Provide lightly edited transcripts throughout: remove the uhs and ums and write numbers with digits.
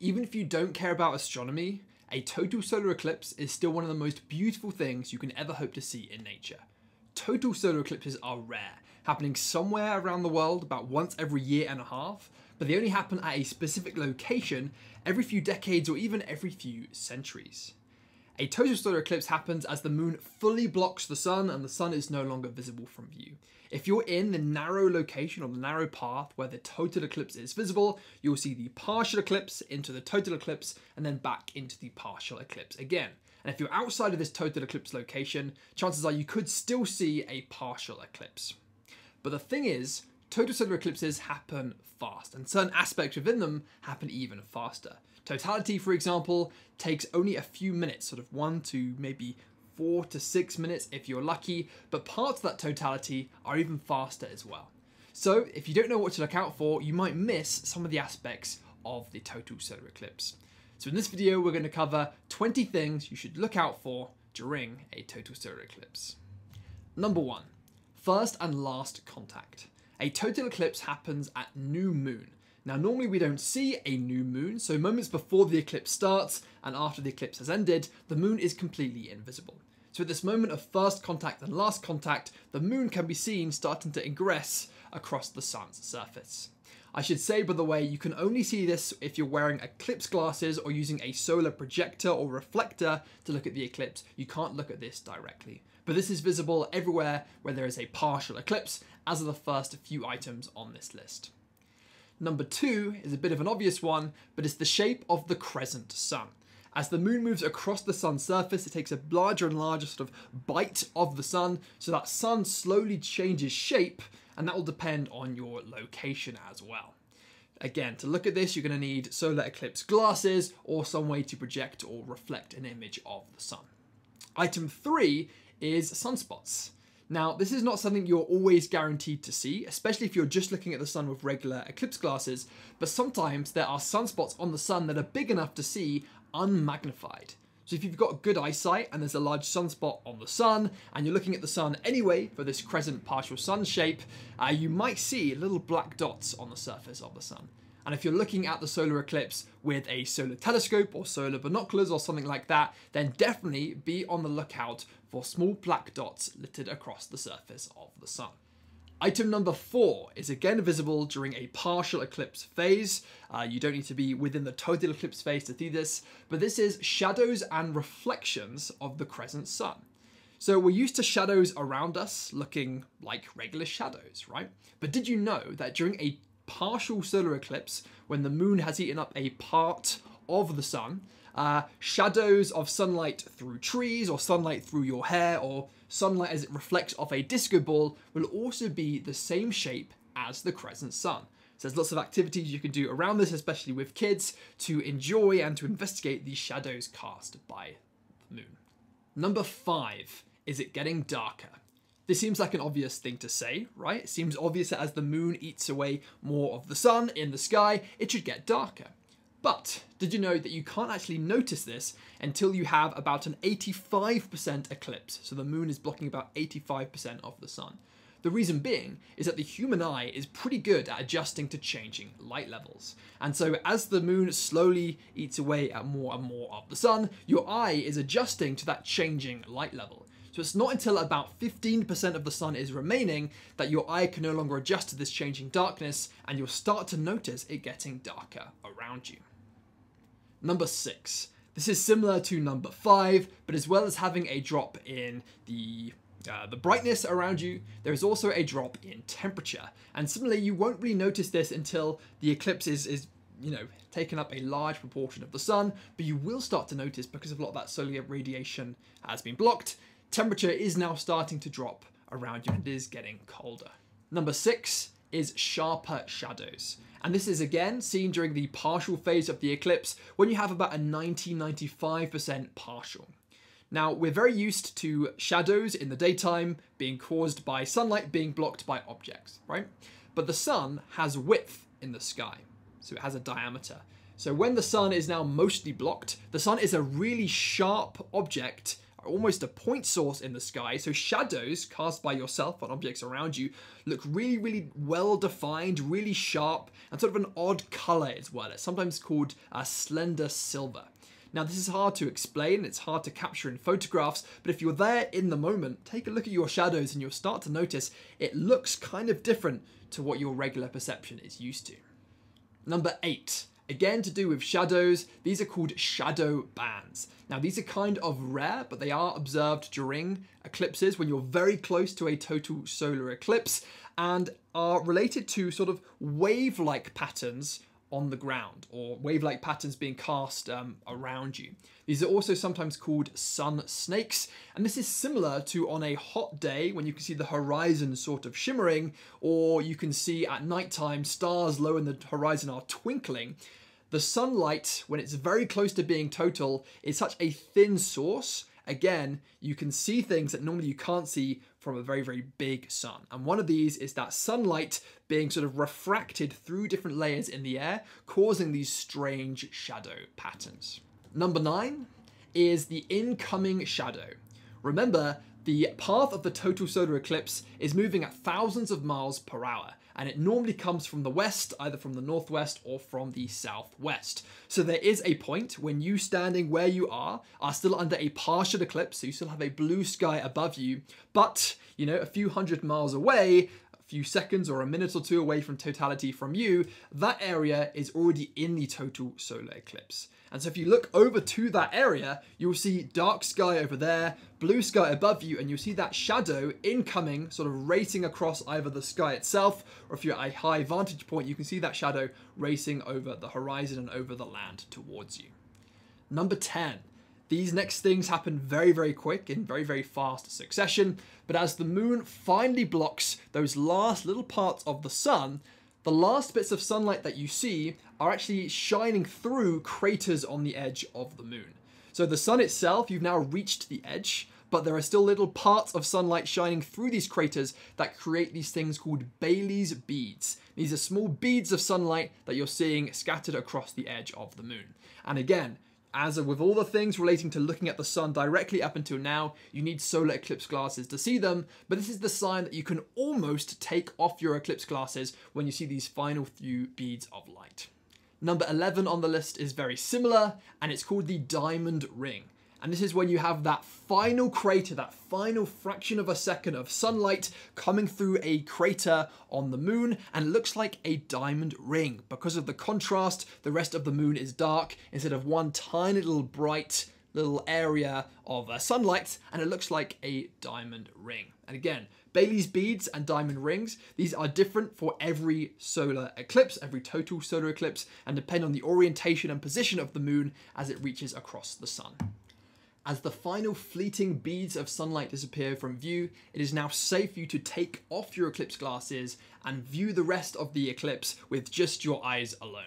Even if you don't care about astronomy, a total solar eclipse is still one of the most beautiful things you can ever hope to see in nature. Total solar eclipses are rare, happening somewhere around the world about once every year and a half, but they only happen at a specific location every few decades or even every few centuries. A total solar eclipse happens as the moon fully blocks the sun and the sun is no longer visible from view. If you're in the narrow location or the narrow path where the total eclipse is visible, you'll see the partial eclipse into the total eclipse and then back into the partial eclipse again. And if you're outside of this total eclipse location, chances are you could still see a partial eclipse. But the thing is, total solar eclipses happen fast, and certain aspects within them happen even faster. Totality, for example, takes only a few minutes, sort of 1 to maybe 4 to 6 minutes if you're lucky, but parts of that totality are even faster as well. So if you don't know what to look out for, you might miss some of the aspects of the total solar eclipse. So in this video, we're going to cover 20 things you should look out for during a total solar eclipse. Number 1, first and last contact. A total eclipse happens at new moon. Now, normally we don't see a new moon, so moments before the eclipse starts and after the eclipse has ended, the moon is completely invisible. So at this moment of first contact and last contact, the moon can be seen starting to ingress across the sun's surface. I should say, by the way, you can only see this if you're wearing eclipse glasses or using a solar projector or reflector to look at the eclipse. You can't look at this directly. But this is visible everywhere where there is a partial eclipse, as are the first few items on this list. Number 2 is a bit of an obvious one, but it's the shape of the crescent sun. As the moon moves across the sun's surface, it takes a larger and larger sort of bite of the sun, so that sun slowly changes shape, and that will depend on your location as well. Again, to look at this, you're going to need solar eclipse glasses or some way to project or reflect an image of the sun. Item 3 is sunspots. Now, this is not something you're always guaranteed to see, especially if you're just looking at the sun with regular eclipse glasses, but sometimes there are sunspots on the sun that are big enough to see unmagnified. So if you've got good eyesight and there's a large sunspot on the sun and you're looking at the sun anyway for this crescent partial sun shape, you might see little black dots on the surface of the sun. And if you're looking at the solar eclipse with a solar telescope or solar binoculars or something like that, then definitely be on the lookout for small black dots littered across the surface of the sun. Item number 4 is again visible during a partial eclipse phase. You don't need to be within the total eclipse phase to see this, but this is shadows and reflections of the crescent sun. So we're used to shadows around us looking like regular shadows, right? But did you know that during a partial solar eclipse, when the moon has eaten up a part of the sun, shadows of sunlight through trees or sunlight through your hair or sunlight as it reflects off a disco ball will also be the same shape as the crescent sun. So there's lots of activities you can do around this, especially with kids, to enjoy and to investigate these shadows cast by the moon. Number 5, is it getting darker? This seems like an obvious thing to say, right? It seems obvious that as the moon eats away more of the sun in the sky, it should get darker. But did you know that you can't actually notice this until you have about an 85% eclipse? So the moon is blocking about 85% of the sun. The reason being is that the human eye is pretty good at adjusting to changing light levels. And so as the moon slowly eats away at more and more of the sun, your eye is adjusting to that changing light level. So it's not until about 15% of the sun is remaining that your eye can no longer adjust to this changing darkness, and you'll start to notice it getting darker around you. Number 6. This is similar to number 5, but as well as having a drop in the brightness around you, there is also a drop in temperature. And similarly, you won't really notice this until the eclipse is taken up a large proportion of the sun, but you will start to notice, because of a lot of that solar radiation has been blocked, temperature is now starting to drop around you and it is getting colder. Number 6 is sharper shadows. And this is again seen during the partial phase of the eclipse when you have about a 90-95% partial. Now, we're very used to shadows in the daytime being caused by sunlight being blocked by objects, right? But the sun has width in the sky, so it has a diameter. So when the sun is now mostly blocked, the sun is a really sharp object almost a point source in the sky. So shadows cast by yourself on objects around you look really, really well defined, really sharp, and sort of an odd color as well. It's sometimes called slender silver. Now, this is hard to explain, it's hard to capture in photographs, but if you're there in the moment, take a look at your shadows and you'll start to notice it looks kind of different to what your regular perception is used to. Number 8. Again, to do with shadows, these are called shadow bands. Now, these are kind of rare, but they are observed during eclipses when you're very close to a total solar eclipse and are related to sort of wave-like patterns on the ground, or wave-like patterns being cast around you. These are also sometimes called sun snakes, and this is similar to on a hot day when you can see the horizon sort of shimmering, or you can see at nighttime stars low in the horizon are twinkling. The sunlight, when it's very close to being total, is such a thin source. Again, you can see things that normally you can't see from a very, very big sun. And one of these is that sunlight being sort of refracted through different layers in the air, causing these strange shadow patterns. Number 9 is the incoming shadow. Remember, the path of the total solar eclipse is moving at thousands of miles per hour, and it normally comes from the west, either from the northwest or from the southwest. So there is a point when you standing where you are still under a partial eclipse, so you still have a blue sky above you, but, you know, a few hundred miles away, a few seconds or a minute or two away from totality from you, that area is already in the total solar eclipse. And so if you look over to that area, you'll see dark sky over there, blue sky above you, and you'll see that shadow incoming, sort of racing across either the sky itself, or if you're at a high vantage point, you can see that shadow racing over the horizon and over the land towards you. Number 10. These next things happen very, very quick in very, very fast succession, but as the moon finally blocks those last little parts of the sun, the last bits of sunlight that you see are actually shining through craters on the edge of the moon. So the sun itself, you've now reached the edge, but there are still little parts of sunlight shining through these craters that create these things called Bailey's beads. These are small beads of sunlight that you're seeing scattered across the edge of the moon. And again, as with all the things relating to looking at the sun directly up until now, you need solar eclipse glasses to see them, but this is the sign that you can almost take off your eclipse glasses when you see these final few beads of light. Number 11 on the list is very similar, and it's called the diamond ring. And this is when you have that final crater, that final fraction of a second of sunlight coming through a crater on the moon, and it looks like a diamond ring. Because of the contrast, the rest of the moon is dark instead of one tiny little bright little area of sunlight, and it looks like a diamond ring. And again, Bailey's beads and diamond rings, these are different for every solar eclipse, every total solar eclipse, and depend on the orientation and position of the moon as it reaches across the sun. As the final fleeting beads of sunlight disappear from view, it is now safe for you to take off your eclipse glasses and view the rest of the eclipse with just your eyes alone.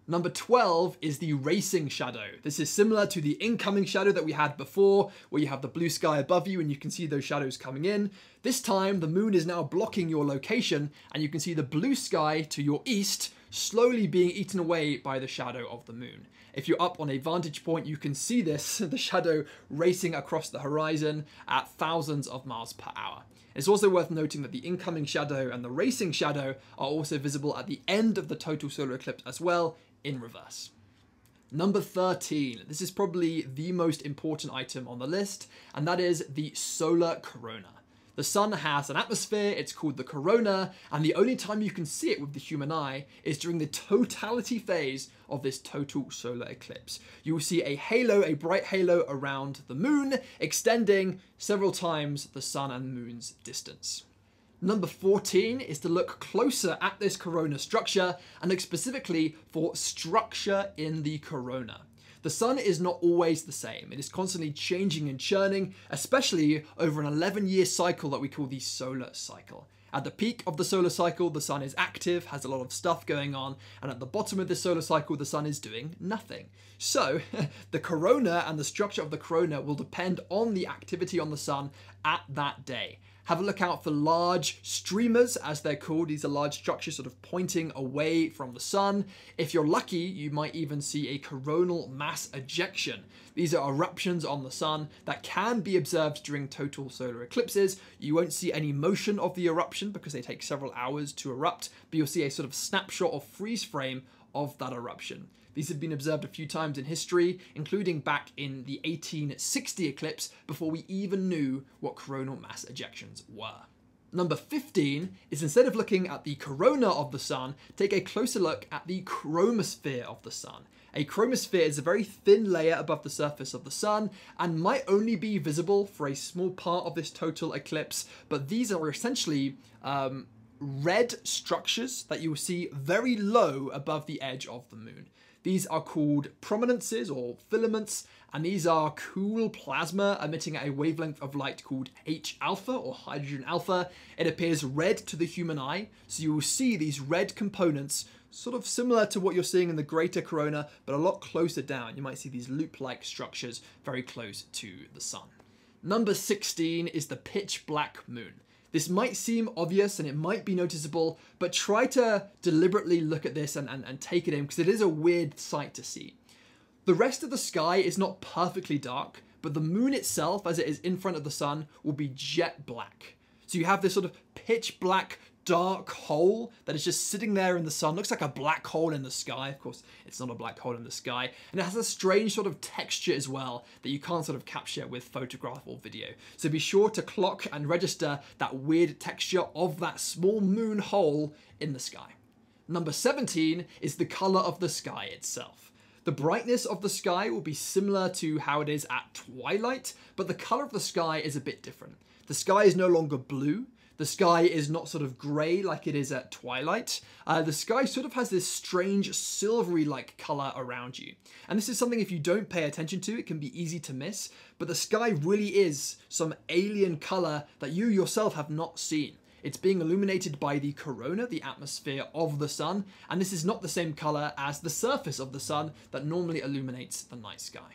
Number 12 is the racing shadow. This is similar to the incoming shadow that we had before, where you have the blue sky above you and you can see those shadows coming in. This time, the moon is now blocking your location and you can see the blue sky to your east slowly being eaten away by the shadow of the moon. If you're up on a vantage point, you can see this, the shadow racing across the horizon at thousands of miles per hour. It's also worth noting that the incoming shadow and the racing shadow are also visible at the end of the total solar eclipse as well, in reverse. Number 13. This is probably the most important item on the list, and that is the solar corona. The sun has an atmosphere, it's called the corona, and the only time you can see it with the human eye is during the totality phase of this total solar eclipse. You will see a halo, a bright halo around the moon, extending several times the sun and moon's distance. Number 14 is to look closer at this corona structure and look specifically for structure in the corona. The sun is not always the same. It is constantly changing and churning, especially over an 11-year cycle that we call the solar cycle. At the peak of the solar cycle, the sun is active, has a lot of stuff going on, and at the bottom of this solar cycle, the sun is doing nothing. So, the corona and the structure of the corona will depend on the activity on the sun at that day. Have a look out for large streamers, as they're called. These are large structures sort of pointing away from the sun. If you're lucky, you might even see a coronal mass ejection. These are eruptions on the sun that can be observed during total solar eclipses. You won't see any motion of the eruption because they take several hours to erupt, but you'll see a sort of snapshot or freeze frame of that eruption. These have been observed a few times in history, including back in the 1860 eclipse, before we even knew what coronal mass ejections were. Number 15 is, instead of looking at the corona of the sun, take a closer look at the chromosphere of the sun. A chromosphere is a very thin layer above the surface of the sun and might only be visible for a small part of this total eclipse, but these are essentially red structures that you will see very low above the edge of the moon. These are called prominences or filaments, and these are cool plasma emitting at a wavelength of light called H alpha or hydrogen alpha. It appears red to the human eye, so you will see these red components sort of similar to what you're seeing in the greater corona, but a lot closer down. You might see these loop-like structures very close to the sun. Number 16 is the pitch black moon. This might seem obvious and it might be noticeable, but try to deliberately look at this and take it in, because it is a weird sight to see. The rest of the sky is not perfectly dark, but the moon itself, as it is in front of the sun, will be jet black. So you have this sort of pitch black dark hole that is just sitting there in the sun. Looks like a black hole in the sky. Of course, it's not a black hole in the sky. And it has a strange sort of texture as well that you can't sort of capture with photograph or video. So be sure to clock and register that weird texture of that small moon hole in the sky. Number 17 is the color of the sky itself. The brightness of the sky will be similar to how it is at twilight, but the color of the sky is a bit different. The sky is no longer blue. The sky is not sort of grey like it is at twilight. The sky sort of has this strange silvery-like colour around you. And this is something, if you don't pay attention to, it can be easy to miss. But the sky really is some alien colour that you yourself have not seen. It's being illuminated by the corona, the atmosphere of the sun. And this is not the same colour as the surface of the sun that normally illuminates the night sky.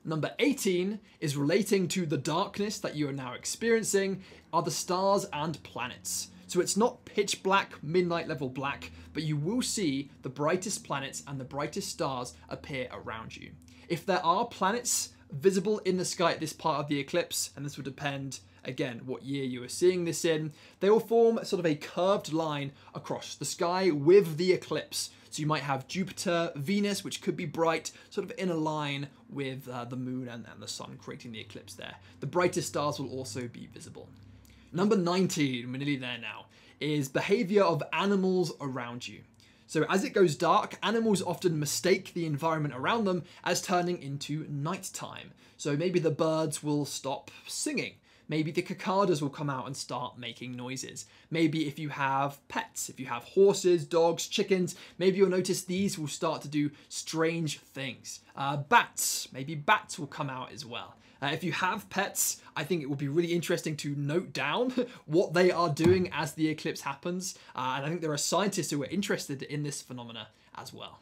Number 18 is relating to the darkness that you are now experiencing, are the stars and planets. So it's not pitch black, midnight level black, but you will see the brightest planets and the brightest stars appear around you. If there are planets visible in the sky at this part of the eclipse, and this will depend, again, what year you are seeing this in, they will form sort of a curved line across the sky with the eclipse. So you might have Jupiter, Venus, which could be bright, sort of in a line with the moon and the sun, creating the eclipse there. The brightest stars will also be visible. Number 19, we're nearly there now, is behavior of animals around you. So as it goes dark, animals often mistake the environment around them as turning into nighttime. So maybe the birds will stop singing. Maybe the cicadas will come out and start making noises. Maybe if you have pets, if you have horses, dogs, chickens, maybe you'll notice these will start to do strange things. Bats, maybe bats will come out as well. If you have pets, I think it would be really interesting to note down what they are doing as the eclipse happens. And I think there are scientists who are interested in this phenomena as well.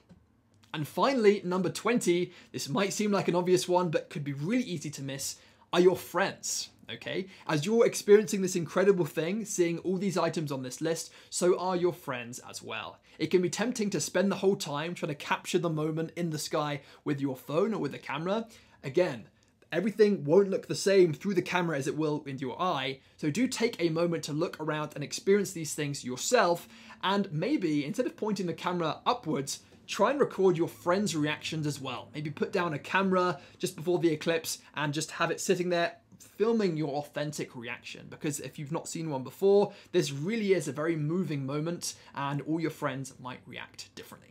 And finally, number 20, this might seem like an obvious one, but could be really easy to miss, are your friends. Okay, as you're experiencing this incredible thing, seeing all these items on this list, so are your friends as well. It can be tempting to spend the whole time trying to capture the moment in the sky with your phone or with a camera. Again, everything won't look the same through the camera as it will in your eye, so do take a moment to look around and experience these things yourself, and maybe instead of pointing the camera upwards, try and record your friends' reactions as well. Maybe put down a camera just before the eclipse and just have it sitting there filming your authentic reaction, because if you've not seen one before, this really is a very moving moment and all your friends might react differently.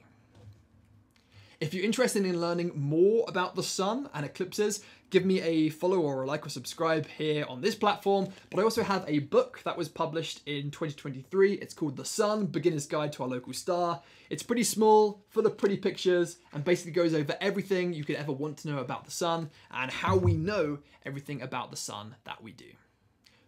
If you're interested in learning more about the sun and eclipses, give me a follow or a like or subscribe here on this platform. But I also have a book that was published in 2023. It's called The Sun, Beginner's Guide to Our Local Star. It's pretty small, full of pretty pictures, and basically goes over everything you could ever want to know about the sun and how we know everything about the sun that we do.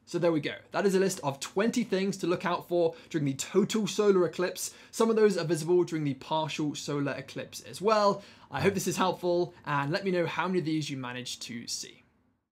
So there we go. That is a list of 20 things to look out for during the total solar eclipse. Some of those are visible during the partial solar eclipse as well. I hope this is helpful, and let me know how many of these you managed to see.